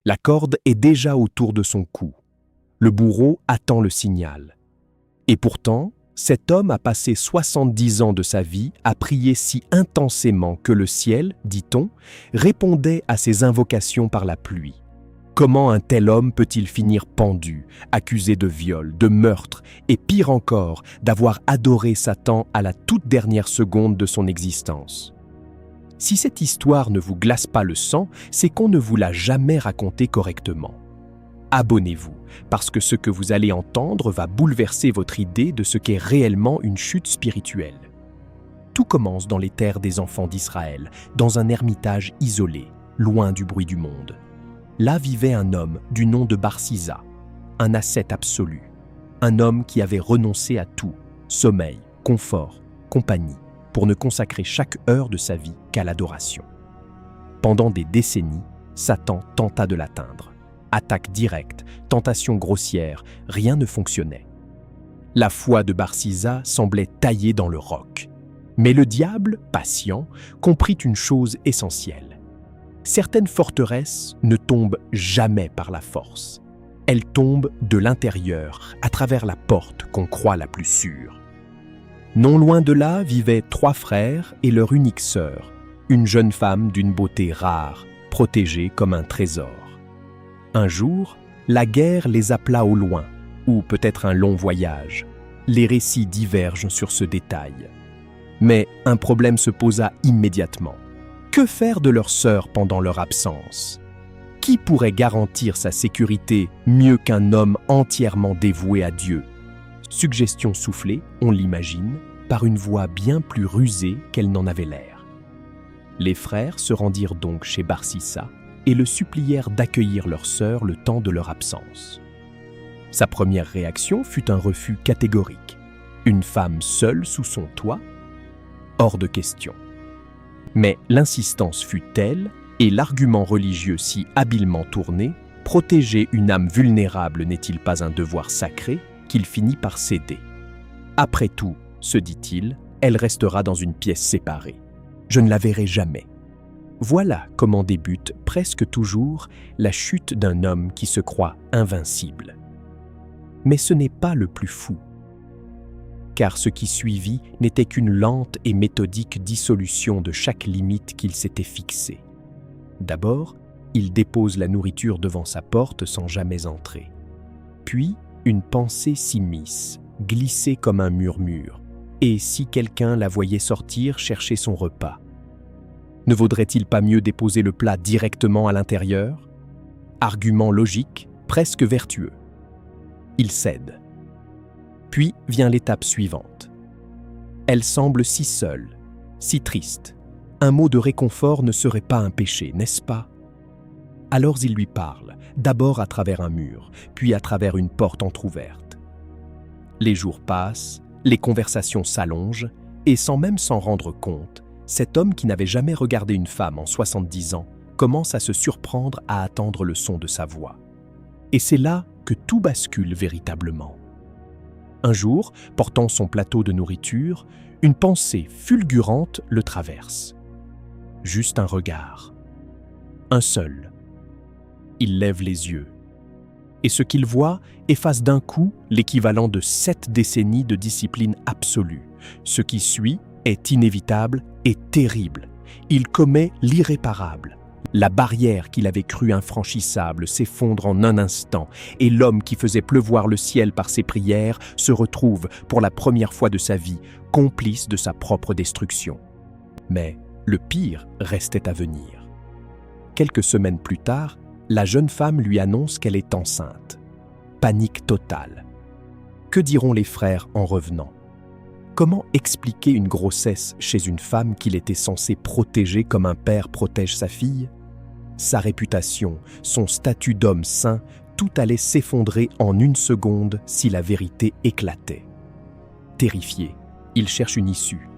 La corde est déjà autour de son cou. Le bourreau attend le signal. Et pourtant, cet homme a passé 70 ans de sa vie à prier si intensément que le ciel, dit-on, répondait à ses invocations par la pluie. Comment un tel homme peut-il finir pendu, accusé de viol, de meurtre et pire encore, d'avoir adoré Satan à la toute dernière seconde de son existence? Si cette histoire ne vous glace pas le sang, c'est qu'on ne vous l'a jamais racontée correctement. Abonnez-vous, parce que ce que vous allez entendre va bouleverser votre idée de ce qu'est réellement une chute spirituelle. Tout commence dans les terres des enfants d'Israël, dans un ermitage isolé, loin du bruit du monde. Là vivait un homme du nom de Barsisa, un ascète absolu, un homme qui avait renoncé à tout, sommeil, confort, compagnie, pour ne consacrer chaque heure de sa vie qu'à l'adoration. Pendant des décennies, Satan tenta de l'atteindre. Attaque directe, tentation grossière, rien ne fonctionnait. La foi de Barsisa semblait taillée dans le roc. Mais le diable, patient, comprit une chose essentielle. Certaines forteresses ne tombent jamais par la force. Elles tombent de l'intérieur, à travers la porte qu'on croit la plus sûre. Non loin de là vivaient 3 frères et leur unique sœur, une jeune femme d'une beauté rare, protégée comme un trésor. Un jour, la guerre les appela au loin, ou peut-être un long voyage. Les récits divergent sur ce détail. Mais un problème se posa immédiatement. Que faire de leur sœur pendant leur absence? Qui pourrait garantir sa sécurité mieux qu'un homme entièrement dévoué à Dieu? Suggestion soufflée, on l'imagine, par une voix bien plus rusée qu'elle n'en avait l'air. Les frères se rendirent donc chez Barsisa et le supplièrent d'accueillir leur sœur le temps de leur absence. Sa première réaction fut un refus catégorique. Une femme seule sous son toit? Hors de question. Mais l'insistance fut telle, et l'argument religieux si habilement tourné, protéger une âme vulnérable n'est-il pas un devoir sacré, qu'il finit par céder. Après tout, se dit-il, elle restera dans une pièce séparée. Je ne la verrai jamais. Voilà comment débute presque toujours la chute d'un homme qui se croit invincible. Mais ce n'est pas le plus fou. Car ce qui suivit n'était qu'une lente et méthodique dissolution de chaque limite qu'il s'était fixée. D'abord, il dépose la nourriture devant sa porte sans jamais entrer. Puis, une pensée s'immisce, glissée comme un murmure, et si quelqu'un la voyait sortir chercher son repas. Ne vaudrait-il pas mieux déposer le plat directement à l'intérieur? Argument logique, presque vertueux. Il cède. Puis vient l'étape suivante. Elle semble si seule, si triste. Un mot de réconfort ne serait pas un péché, n'est-ce pas? Alors il lui parle, d'abord à travers un mur, puis à travers une porte entr'ouverte. Les jours passent, les conversations s'allongent, et sans même s'en rendre compte, cet homme qui n'avait jamais regardé une femme en 70 ans commence à se surprendre à attendre le son de sa voix. Et c'est là que tout bascule véritablement. Un jour, portant son plateau de nourriture, une pensée fulgurante le traverse. Juste un regard. Un seul. Il lève les yeux. Et ce qu'il voit efface d'un coup l'équivalent de 7 décennies de discipline absolue. Ce qui suit est inévitable et terrible. Il commet l'irréparable. La barrière qu'il avait crue infranchissable s'effondre en un instant et l'homme qui faisait pleuvoir le ciel par ses prières se retrouve, pour la première fois de sa vie, complice de sa propre destruction. Mais le pire restait à venir. Quelques semaines plus tard, la jeune femme lui annonce qu'elle est enceinte. Panique totale. Que diront les frères en revenant? Comment expliquer une grossesse chez une femme qu'il était censé protéger comme un père protège sa fille? Sa réputation, son statut d'homme saint, tout allait s'effondrer en une seconde si la vérité éclatait. Terrifié, il cherche une issue.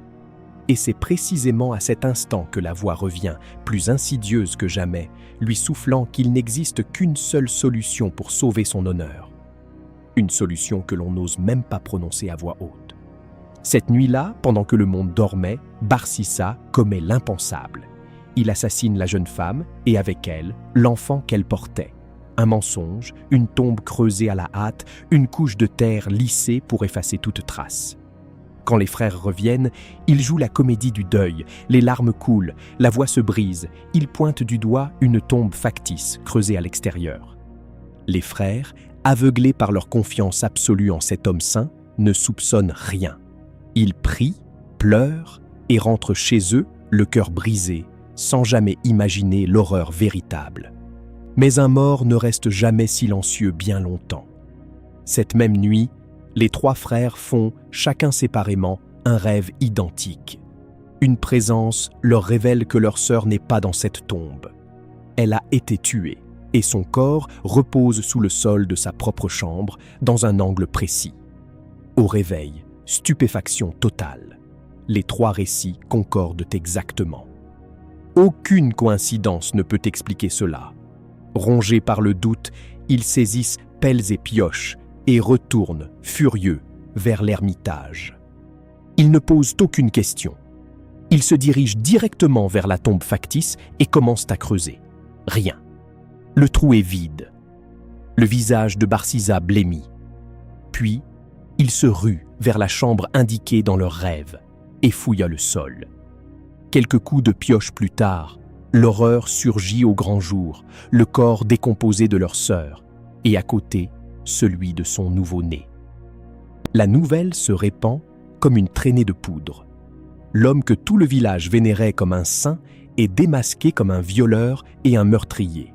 Et c'est précisément à cet instant que la voix revient, plus insidieuse que jamais, lui soufflant qu'il n'existe qu'une seule solution pour sauver son honneur. Une solution que l'on n'ose même pas prononcer à voix haute. Cette nuit-là, pendant que le monde dormait, Barsisa commet l'impensable. Il assassine la jeune femme et avec elle, l'enfant qu'elle portait. Un mensonge, une tombe creusée à la hâte, une couche de terre lissée pour effacer toute trace. Quand les frères reviennent, ils jouent la comédie du deuil, les larmes coulent, la voix se brise, ils pointent du doigt une tombe factice creusée à l'extérieur. Les frères, aveuglés par leur confiance absolue en cet homme saint, ne soupçonnent rien. Ils prient, pleurent et rentrent chez eux, le cœur brisé, sans jamais imaginer l'horreur véritable. Mais un mort ne reste jamais silencieux bien longtemps. Cette même nuit, les trois frères font, chacun séparément, un rêve identique. Une présence leur révèle que leur sœur n'est pas dans cette tombe. Elle a été tuée, et son corps repose sous le sol de sa propre chambre, dans un angle précis. Au réveil, stupéfaction totale. Les trois récits concordent exactement. Aucune coïncidence ne peut expliquer cela. Rongés par le doute, ils saisissent pelles et pioches et retournent, furieux, vers l'ermitage. Ils ne posent aucune question. Ils se dirigent directement vers la tombe factice et commencent à creuser. Rien. Le trou est vide. Le visage de Barsiza blêmit. Puis, ils se ruent vers la chambre indiquée dans leur rêve et fouillent le sol. Quelques coups de pioche plus tard, l'horreur surgit au grand jour, le corps décomposé de leur sœur, et à côté, celui de son nouveau-né. La nouvelle se répand comme une traînée de poudre. L'homme que tout le village vénérait comme un saint est démasqué comme un violeur et un meurtrier.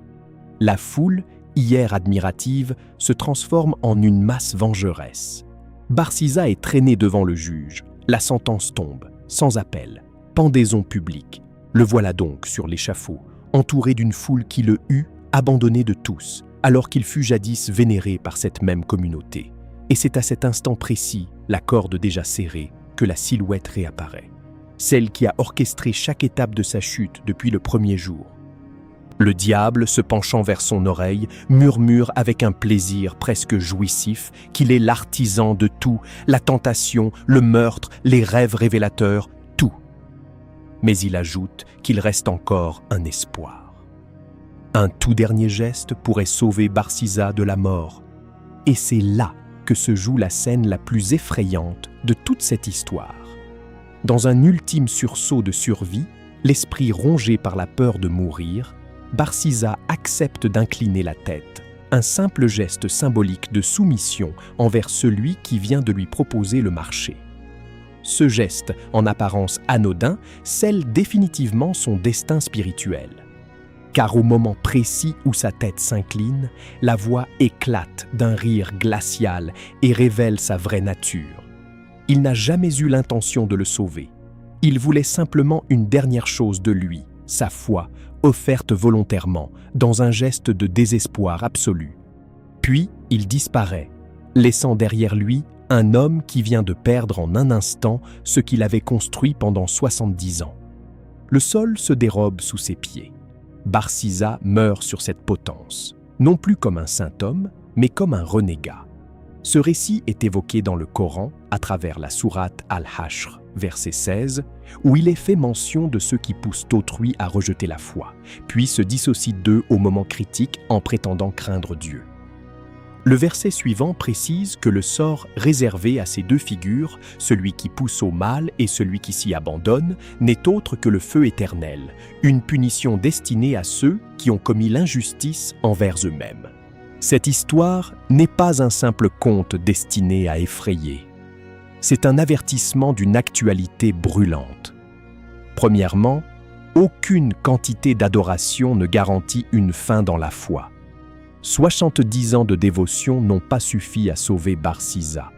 La foule, hier admirative, se transforme en une masse vengeresse. Barsiza est traîné devant le juge. La sentence tombe, sans appel. Pendaison publique. Le voilà donc sur l'échafaud, entouré d'une foule qui le hue, abandonné de tous, alors qu'il fut jadis vénéré par cette même communauté. Et c'est à cet instant précis, la corde déjà serrée, que la silhouette réapparaît. Celle qui a orchestré chaque étape de sa chute depuis le premier jour. Le diable, se penchant vers son oreille, murmure avec un plaisir presque jouissif qu'il est l'artisan de tout, la tentation, le meurtre, les rêves révélateurs, tout. Mais il ajoute qu'il reste encore un espoir. Un tout dernier geste pourrait sauver Barsiza de la mort. Et c'est là que se joue la scène la plus effrayante de toute cette histoire. Dans un ultime sursaut de survie, l'esprit rongé par la peur de mourir, Barsiza accepte d'incliner la tête, un simple geste symbolique de soumission envers celui qui vient de lui proposer le marché. Ce geste, en apparence anodin, scelle définitivement son destin spirituel. Car au moment précis où sa tête s'incline, la voix éclate d'un rire glacial et révèle sa vraie nature. Il n'a jamais eu l'intention de le sauver. Il voulait simplement une dernière chose de lui, sa foi, offerte volontairement, dans un geste de désespoir absolu. Puis, il disparaît, laissant derrière lui un homme qui vient de perdre en un instant ce qu'il avait construit pendant 70 ans. Le sol se dérobe sous ses pieds. Barsiza meurt sur cette potence, non plus comme un saint homme, mais comme un renégat. Ce récit est évoqué dans le Coran à travers la sourate Al-Hashr, verset 16, où il est fait mention de ceux qui poussent autrui à rejeter la foi, puis se dissocient d'eux au moment critique en prétendant craindre Dieu. Le verset suivant précise que le sort réservé à ces deux figures, celui qui pousse au mal et celui qui s'y abandonne, n'est autre que le feu éternel, une punition destinée à ceux qui ont commis l'injustice envers eux-mêmes. Cette histoire n'est pas un simple conte destiné à effrayer. C'est un avertissement d'une actualité brûlante. Premièrement, aucune quantité d'adoration ne garantit une fin dans la foi. 70 ans de dévotion n'ont pas suffi à sauver Barsiza,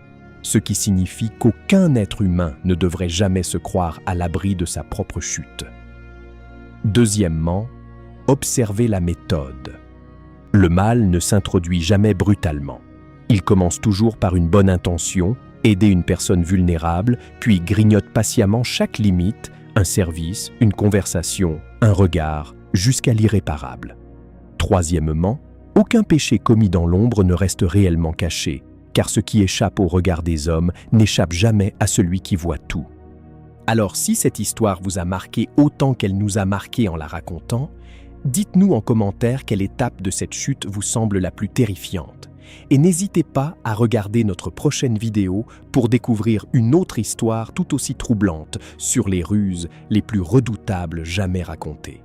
ce qui signifie qu'aucun être humain ne devrait jamais se croire à l'abri de sa propre chute. Deuxièmement, observez la méthode. Le mal ne s'introduit jamais brutalement. Il commence toujours par une bonne intention, aider une personne vulnérable, puis grignote patiemment chaque limite, un service, une conversation, un regard, jusqu'à l'irréparable. Troisièmement, aucun péché commis dans l'ombre ne reste réellement caché, car ce qui échappe au regard des hommes n'échappe jamais à celui qui voit tout. Alors si cette histoire vous a marqué autant qu'elle nous a marqué en la racontant, Dites-nous en commentaire quelle étape de cette chute vous semble la plus terrifiante. Et n'hésitez pas à regarder notre prochaine vidéo pour découvrir une autre histoire tout aussi troublante sur les ruses les plus redoutables jamais racontées.